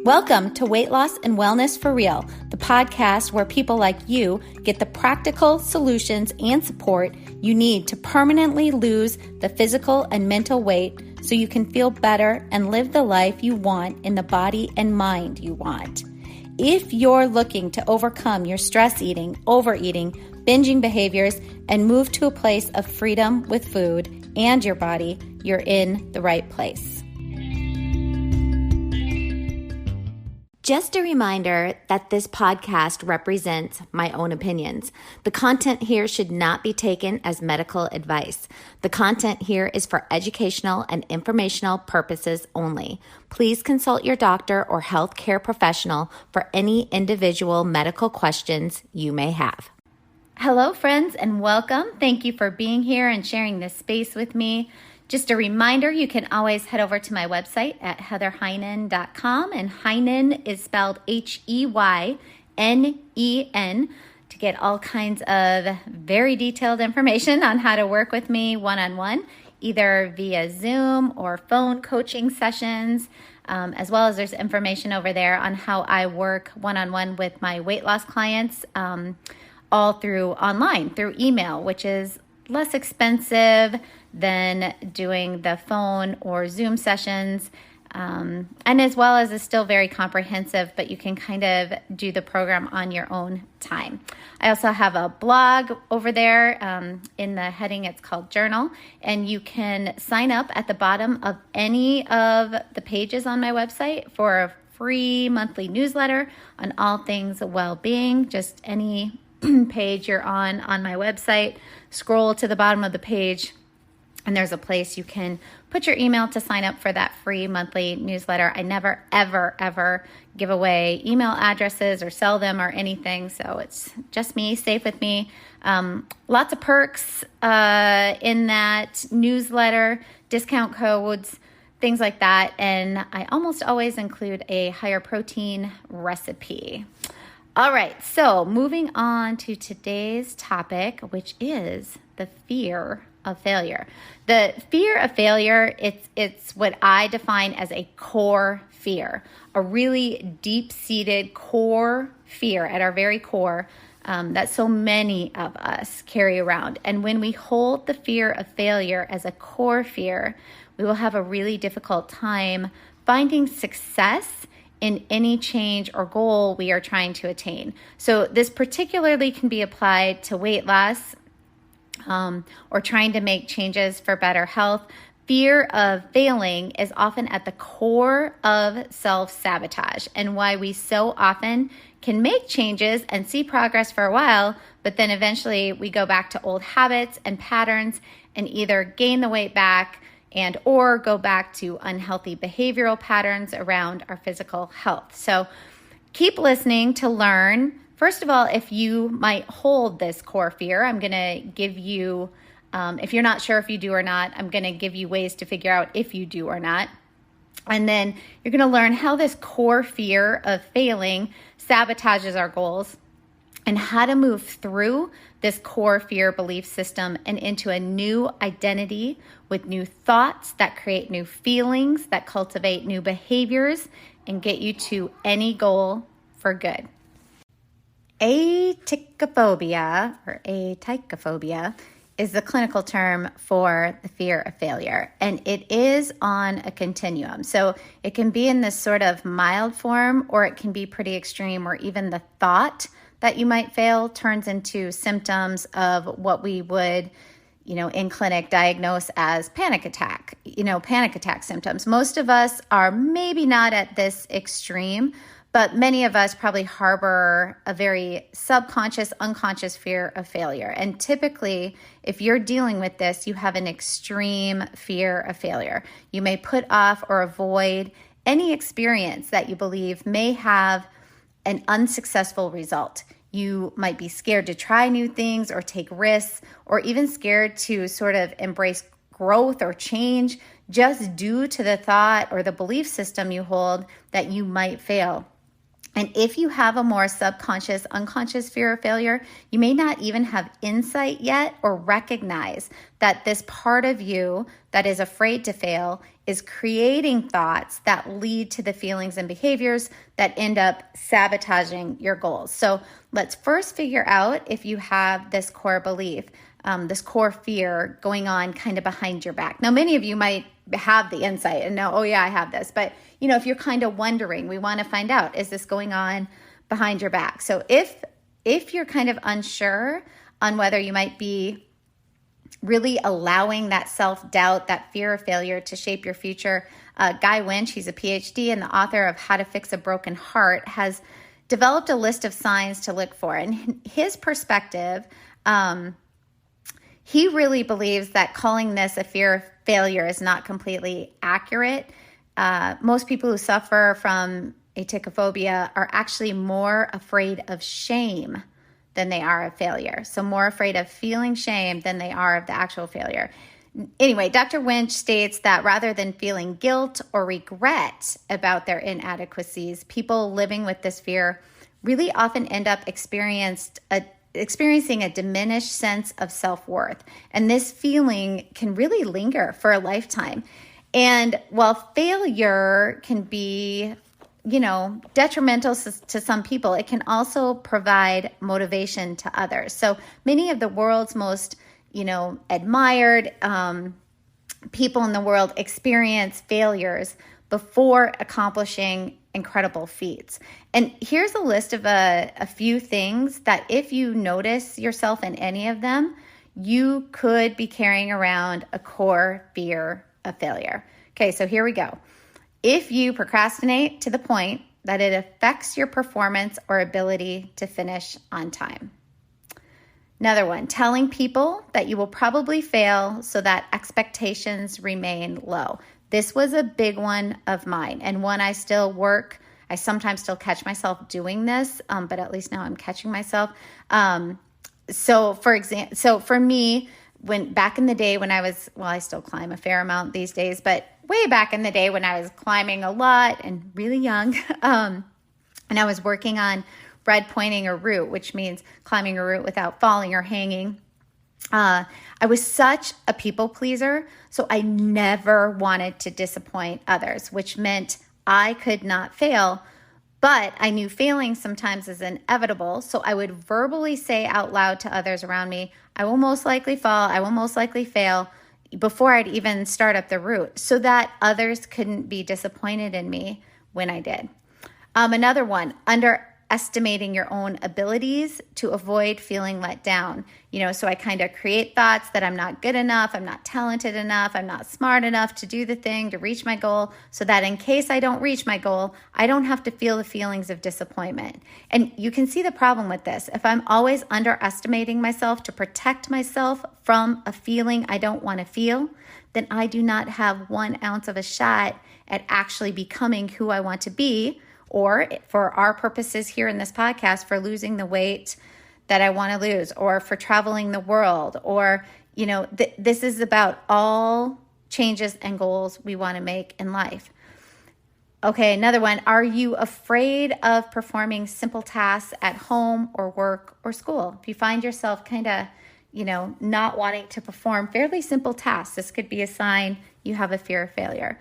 Welcome to Weight Loss and Wellness for Real, the podcast where people like you get the practical solutions and support you need to permanently lose the physical and mental weight so you can feel better and live the life you want in the body and mind you want. If you're looking to overcome your stress eating, overeating, binging behaviors, and move to a place of freedom with food and your body, you're in the right place. Just a reminder that this podcast represents my own opinions. The content here should not be taken as medical advice. The content here is for educational and informational purposes only. Please consult your doctor or healthcare professional for any individual medical questions you may have. Hello, friends, and welcome. Thank you for being here and sharing this space with me. Just a reminder, you can always head over to my website at heatherheynen.com, and Heynen is spelled Heynen, to get all kinds of very detailed information on how to work with me one-on-one, either via Zoom or phone coaching sessions, as well as there's information over there on how I work one-on-one with my weight loss clients, all through online, through email, which is less expensive than doing the phone or Zoom sessions, and as well as is still very comprehensive, but you can kind of do the program on your own time. I also have a blog over there. In the heading, it's called Journal, and you can sign up at the bottom of any of the pages on my website for a free monthly newsletter on all things well-being. Just any page you're on my website, scroll to the bottom of the page, and there's a place you can put your email to sign up for that free monthly newsletter. I never, ever, ever give away email addresses or sell them or anything, so it's just me, safe with me. Lots of perks in that newsletter, discount codes, things like that, and I almost always include a higher protein recipe. All right, so moving on to today's topic, which is the fear of failure. The fear of failure, it's what I define as a core fear, a really deep-seated core fear at our very core that so many of us carry around. And when we hold the fear of failure as a core fear, we will have a really difficult time finding success in any change or goal we are trying to attain. So this particularly can be applied to weight loss, or trying to make changes for better health. Fear of failing is often at the core of self-sabotage, and why we so often can make changes and see progress for a while, but then eventually we go back to old habits and patterns and either gain the weight back and or go back to unhealthy behavioral patterns around our physical health. So keep listening to learn. First of all, if you might hold this core fear, I'm going to give you, if you're not sure if you do or not, I'm going to give you ways to figure out if you do or not. And then you're going to learn how this core fear of failing sabotages our goals and how to move through this core fear belief system and into a new identity with new thoughts that create new feelings, that cultivate new behaviors, and get you to any goal for good. Aticophobia, or aticophobia, is the clinical term for the fear of failure, and it is on a continuum. So it can be in this sort of mild form, or it can be pretty extreme, where even the thought that you might fail turns into symptoms of what we would, in clinic diagnose as panic attack symptoms. Most of us are maybe not at this extreme, but many of us probably harbor a very subconscious, unconscious fear of failure. And typically, if you're dealing with this, you have an extreme fear of failure. You may put off or avoid any experience that you believe may have an unsuccessful result. You might be scared to try new things or take risks, or even scared to sort of embrace growth or change just due to the thought or the belief system you hold that you might fail. And if you have a more subconscious, unconscious fear of failure, you may not even have insight yet or recognize that this part of you that is afraid to fail is creating thoughts that lead to the feelings and behaviors that end up sabotaging your goals. So let's first figure out if you have this core belief, this core fear going on kind of behind your back. Now, many of you might have the insight and know, oh yeah, I have this. But if you're kind of wondering, we want to find out, is this going on behind your back? So if you're kind of unsure on whether you might be really allowing that self-doubt, that fear of failure to shape your future, Guy Winch, he's a PhD and the author of How to Fix a Broken Heart, has developed a list of signs to look for. And his perspective, he really believes that calling this a fear of failure is not completely accurate. Most people who suffer from atychiphobia are actually more afraid of shame than they are of failure. So more afraid of feeling shame than they are of the actual failure. Anyway, Dr. Winch states that rather than feeling guilt or regret about their inadequacies, people living with this fear really often end up experiencing a diminished sense of self-worth. And this feeling can really linger for a lifetime. And while failure can be, detrimental to some people, it can also provide motivation to others. So many of the world's most, admired people in the world experience failures before accomplishing incredible feats. And here's a list of a few things that if you notice yourself in any of them, you could be carrying around a core fear of failure. Okay, so here we go. If you procrastinate to the point that it affects your performance or ability to finish on time. Another one, telling people that you will probably fail so that expectations remain low. This was a big one of mine and one I still work. I sometimes still catch myself doing this, but at least now I'm catching myself. So for me, back in the day when I still climb a fair amount these days, but way back in the day when I was climbing a lot and really young, and I was working on red pointing a route, which means climbing a route without falling or hanging. I was such a people pleaser, so I never wanted to disappoint others, which meant I could not fail, but I knew failing sometimes is inevitable, so I would verbally say out loud to others around me, I will most likely fall, I will most likely fail, before I'd even start up the route, so that others couldn't be disappointed in me when I did. Another one, underestimating your own abilities to avoid feeling let down. So I kind of create thoughts that I'm not good enough, I'm not talented enough, I'm not smart enough to do the thing, to reach my goal, so that in case I don't reach my goal, I don't have to feel the feelings of disappointment. And you can see the problem with this. If I'm always underestimating myself to protect myself from a feeling I don't want to feel, then I do not have 1 ounce of a shot at actually becoming who I want to be, or for our purposes here in this podcast, for losing the weight that I want to lose, or for traveling the world, or, this is about all changes and goals we want to make in life. Okay, another one. Are you afraid of performing simple tasks at home or work or school? If you find yourself kind of, not wanting to perform fairly simple tasks, this could be a sign you have a fear of failure.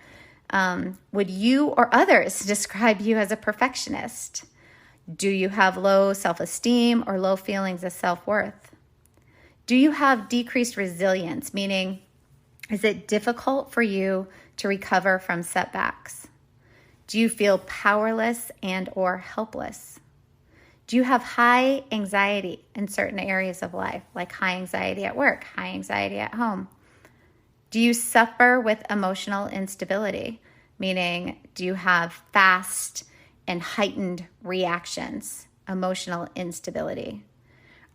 Would you or others describe you as a perfectionist? Do you have low self-esteem or low feelings of self-worth? Do you have decreased resilience, meaning is it difficult for you to recover from setbacks? Do you feel powerless and or helpless? Do you have high anxiety in certain areas of life, like high anxiety at work, high anxiety at home? Do you suffer with emotional instability, meaning do you have fast and heightened reactions, emotional instability?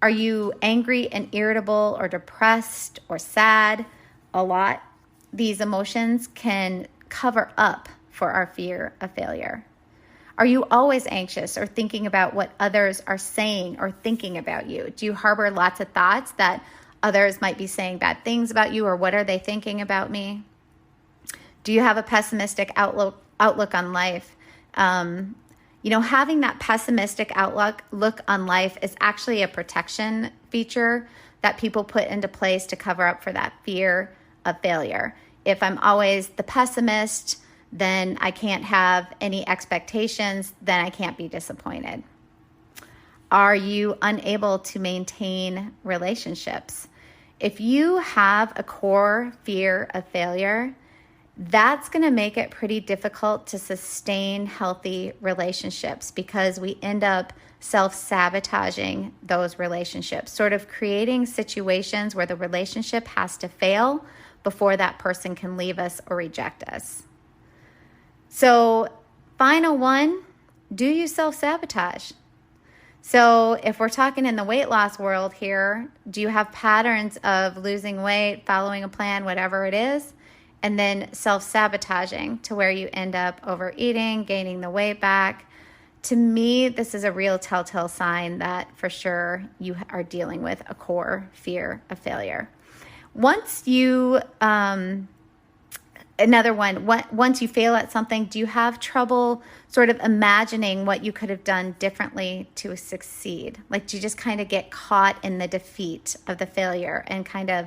Are you angry and irritable or depressed or sad a lot? These emotions can cover up for our fear of failure. Are you always anxious or thinking about what others are saying or thinking about you? Do you harbor lots of thoughts that others might be saying bad things about you, or what are they thinking about me? Do you have a pessimistic outlook on life? Having that pessimistic look on life is actually a protection feature that people put into place to cover up for that fear of failure. If I'm always the pessimist, then I can't have any expectations, then I can't be disappointed. Are you unable to maintain relationships? If you have a core fear of failure, that's going to make it pretty difficult to sustain healthy relationships because we end up self-sabotaging those relationships, sort of creating situations where the relationship has to fail before that person can leave us or reject us. So, final one, do you self-sabotage? So if we're talking in the weight loss world here, do you have patterns of losing weight, following a plan, whatever it is, and then self-sabotaging to where you end up overeating, gaining the weight back? To me, this is a real telltale sign that for sure you are dealing with a core fear of failure. Once you, once you fail at something, do you have trouble sort of imagining what you could have done differently to succeed? Like, do you just kind of get caught in the defeat of the failure and kind of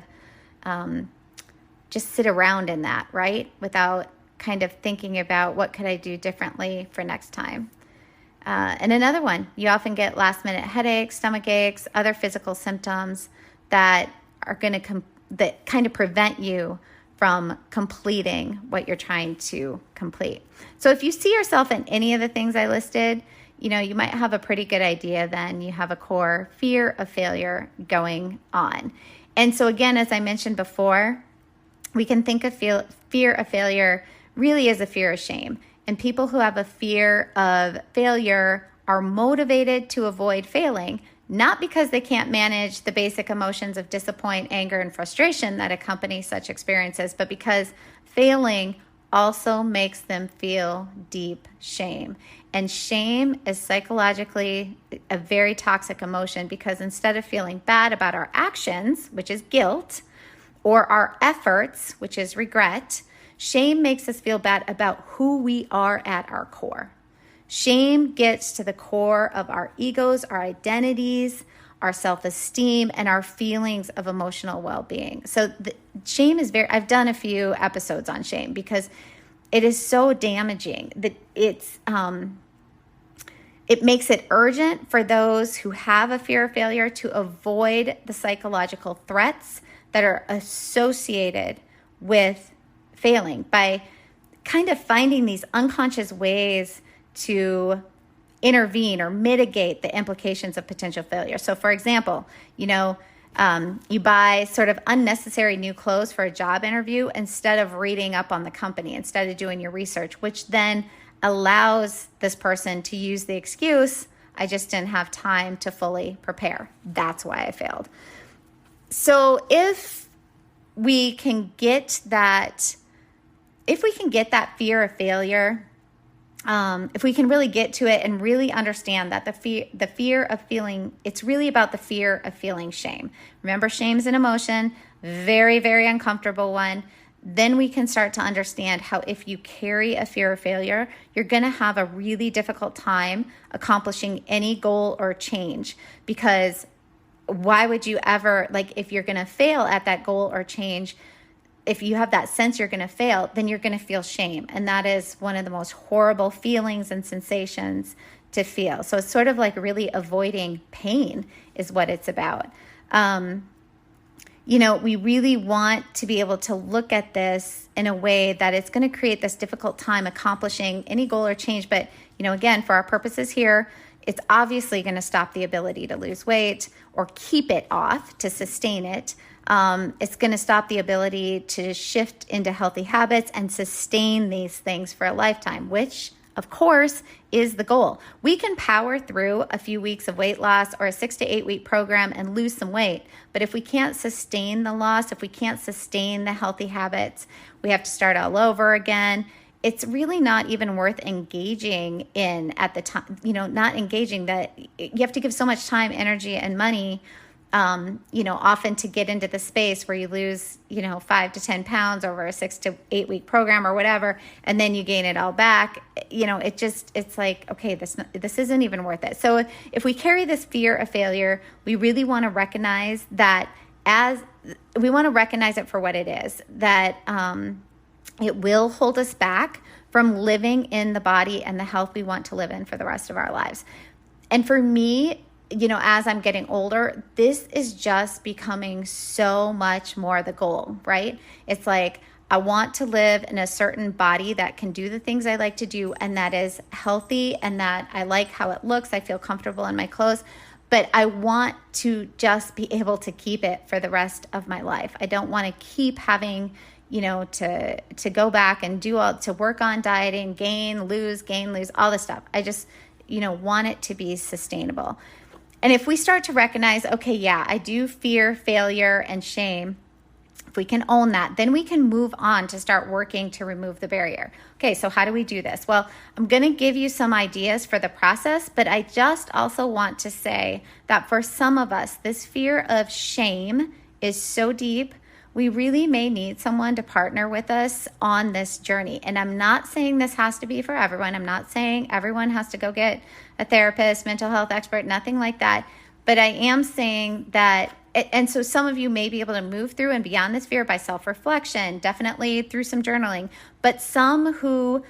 just sit around in that, right? Without kind of thinking about what could I do differently for next time. And another one, you often get last minute headaches, stomach aches, other physical symptoms that are going to that kind of prevent you from completing what you're trying to complete. So if you see yourself in any of the things I listed, you might have a pretty good idea then you have a core fear of failure going on. And so again, as I mentioned before, we can think of fear of failure really as a fear of shame. And people who have a fear of failure are motivated to avoid failing, not because they can't manage the basic emotions of disappointment, anger, and frustration that accompany such experiences, but because failing also makes them feel deep shame. And shame is psychologically a very toxic emotion because instead of feeling bad about our actions, which is guilt, or our efforts, which is regret, shame makes us feel bad about who we are at our core. Shame gets to the core of our egos, our identities, our self-esteem, and our feelings of emotional well-being. So shame is I've done a few episodes on shame because it is so damaging that it makes it urgent for those who have a fear of failure to avoid the psychological threats that are associated with failing by kind of finding these unconscious ways to intervene or mitigate the implications of potential failure. So for example, you buy sort of unnecessary new clothes for a job interview instead of reading up on the company, instead of doing your research, which then allows this person to use the excuse, I just didn't have time to fully prepare. That's why I failed. So if we can get that fear of failure, if we can really get to it and really understand that the fear of feeling, it's really about the fear of feeling shame. Remember, shame is an emotion, very, very uncomfortable one. Then we can start to understand how if you carry a fear of failure, you're going to have a really difficult time accomplishing any goal or change, because why would you ever, if you're going to fail at that goal or change, if you have that sense you're going to fail, then you're going to feel shame. And that is one of the most horrible feelings and sensations to feel. So it's sort of like really avoiding pain is what it's about. We really want to be able to look at this in a way that it's going to create this difficult time accomplishing any goal or change. But, again, for our purposes here, it's obviously going to stop the ability to lose weight or keep it off to sustain it. It's going to stop the ability to shift into healthy habits and sustain these things for a lifetime, which, of course, is the goal. We can power through a few weeks of weight loss or a 6 to 8 week program and lose some weight. But if we can't sustain the loss, if we can't sustain the healthy habits, we have to start all over again. It's really not even worth engaging in at the time, not engaging that you have to give so much time, energy, and money Often to get into the space where you lose, 5 to 10 pounds over a 6 to 8 week program or whatever, and then you gain it all back, it's like, okay, this isn't even worth it. So if we carry this fear of failure, we really want to recognize that we want to recognize it for what it is, that it will hold us back from living in the body and the health we want to live in for the rest of our lives. And for me, as I'm getting older, this is just becoming so much more the goal, right? It's like, I want to live in a certain body that can do the things I like to do and that is healthy and that I like how it looks. I feel comfortable in my clothes, but I want to just be able to keep it for the rest of my life. I don't want to keep having, to go back and to work on dieting, gain, lose, all this stuff. I just, want it to be sustainable. And if we start to recognize, okay, yeah, I do fear failure and shame, if we can own that, then we can move on to start working to remove the barrier. Okay, so how do we do this? Well, I'm going to give you some ideas for the process, but I just also want to say that for some of us, this fear of shame is so deep, we really may need someone to partner with us on this journey. And I'm not saying this has to be for everyone. I'm not saying everyone has to go get a therapist, mental health expert, nothing like that. But I am saying that, and so some of you may be able to move through and beyond this fear by self-reflection, definitely through some journaling. But some who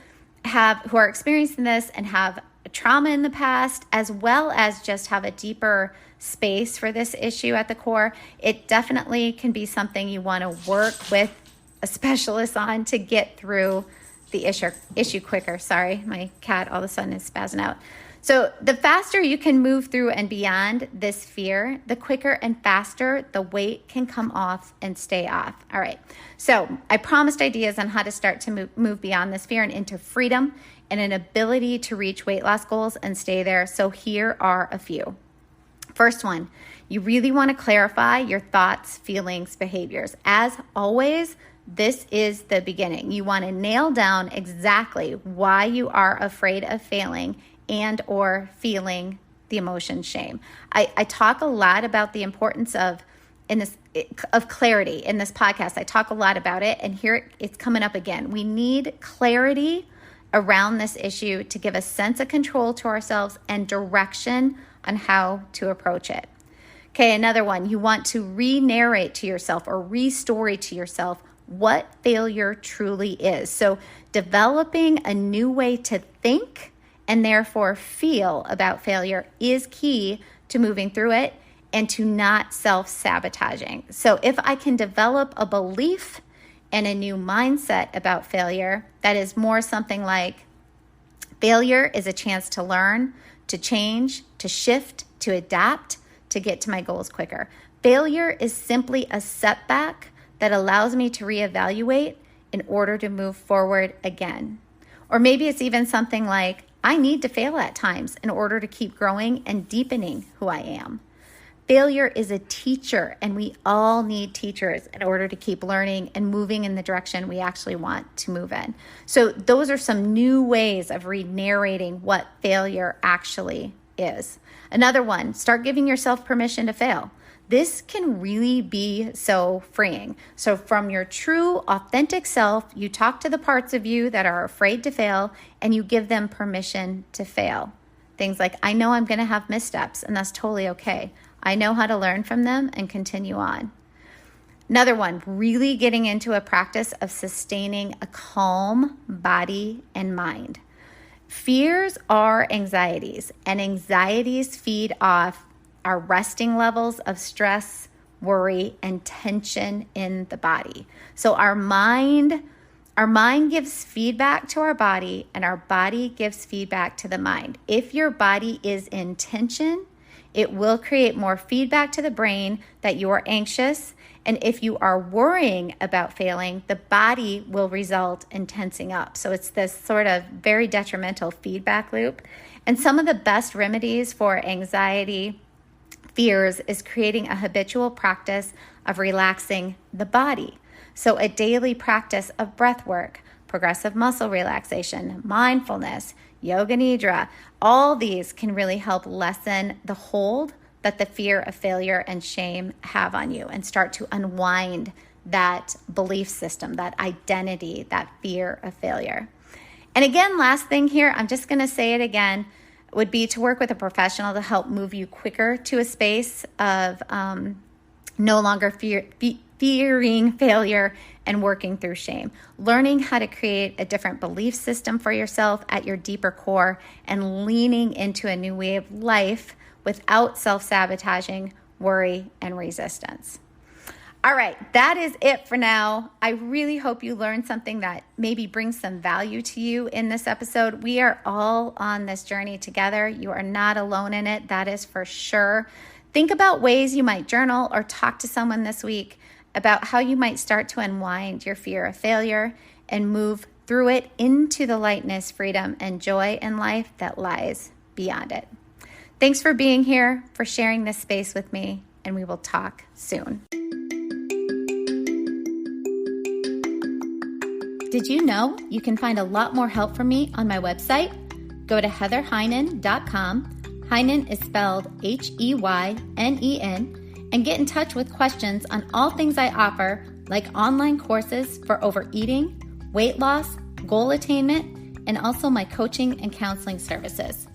are experiencing this and have trauma in the past, as well as just have a deeper space for this issue at the core, it definitely can be something you want to work with a specialist on to get through the issue quicker. Sorry, my cat all of a sudden is spazzing out. So the faster you can move through and beyond this fear, the quicker and faster the weight can come off and stay off. All right. So I promised ideas on how to start to move beyond this fear and into freedom and an ability to reach weight loss goals and stay there. So here are a few. First one, you really want to clarify your thoughts, feelings, behaviors. As always, this is the beginning. You want to nail down exactly why you are afraid of failing and or feeling the emotion shame. I talk a lot about the importance of clarity in this podcast. I talk a lot about it, and here it's coming up again. We need clarity around this issue to give a sense of control to ourselves and direction on how to approach it. Okay, another one, you want to re-narrate to yourself or re-story to yourself what failure truly is. So developing a new way to think and therefore feel about failure is key to moving through it and to not self-sabotaging. So if I can develop a belief and a new mindset about failure that is more something like, failure is a chance to learn, to change, to shift, to adapt, to get to my goals quicker. Failure is simply a setback that allows me to reevaluate in order to move forward again. Or maybe it's even something like, I need to fail at times in order to keep growing and deepening who I am. Failure is a teacher, and we all need teachers in order to keep learning and moving in the direction we actually want to move in. So those are some new ways of re-narrating what failure actually is. Another one, start giving yourself permission to fail. This can really be so freeing. So from your true, authentic self, you talk to the parts of you that are afraid to fail, and you give them permission to fail. Things like, I know I'm going to have missteps, and that's totally okay. I know how to learn from them and continue on. Another one, really getting into a practice of sustaining a calm body and mind. Fears are anxieties, and anxieties feed off our resting levels of stress, worry, and tension in the body. So our mind gives feedback to our body, and our body gives feedback to the mind. If your body is in tension, it will create more feedback to the brain that you are anxious. And if you are worrying about failing, the body will result in tensing up. So it's this sort of very detrimental feedback loop. And some of the best remedies for anxiety, fears, is creating a habitual practice of relaxing the body. So a daily practice of breath work, progressive muscle relaxation, mindfulness, yoga nidra, all these can really help lessen the hold that the fear of failure and shame have on you and start to unwind that belief system, that identity, that fear of failure. And again, last thing here, I'm just going to say it again, would be to work with a professional to help move you quicker to a space of no longer fearing failure and working through shame. Learning how to create a different belief system for yourself at your deeper core and leaning into a new way of life without self-sabotaging, worry, and resistance. All right, that is it for now. I really hope you learned something that maybe brings some value to you in this episode. We are all on this journey together. You are not alone in it, that is for sure. Think about ways you might journal or talk to someone this week about how you might start to unwind your fear of failure and move through it into the lightness, freedom, and joy in life that lies beyond it. Thanks for being here, for sharing this space with me, and we will talk soon. Did you know you can find a lot more help from me on my website? Go to heatherheynen.com. Heynen is spelled Heynen, and get in touch with questions on all things I offer, like online courses for overeating, weight loss, goal attainment, and also my coaching and counseling services.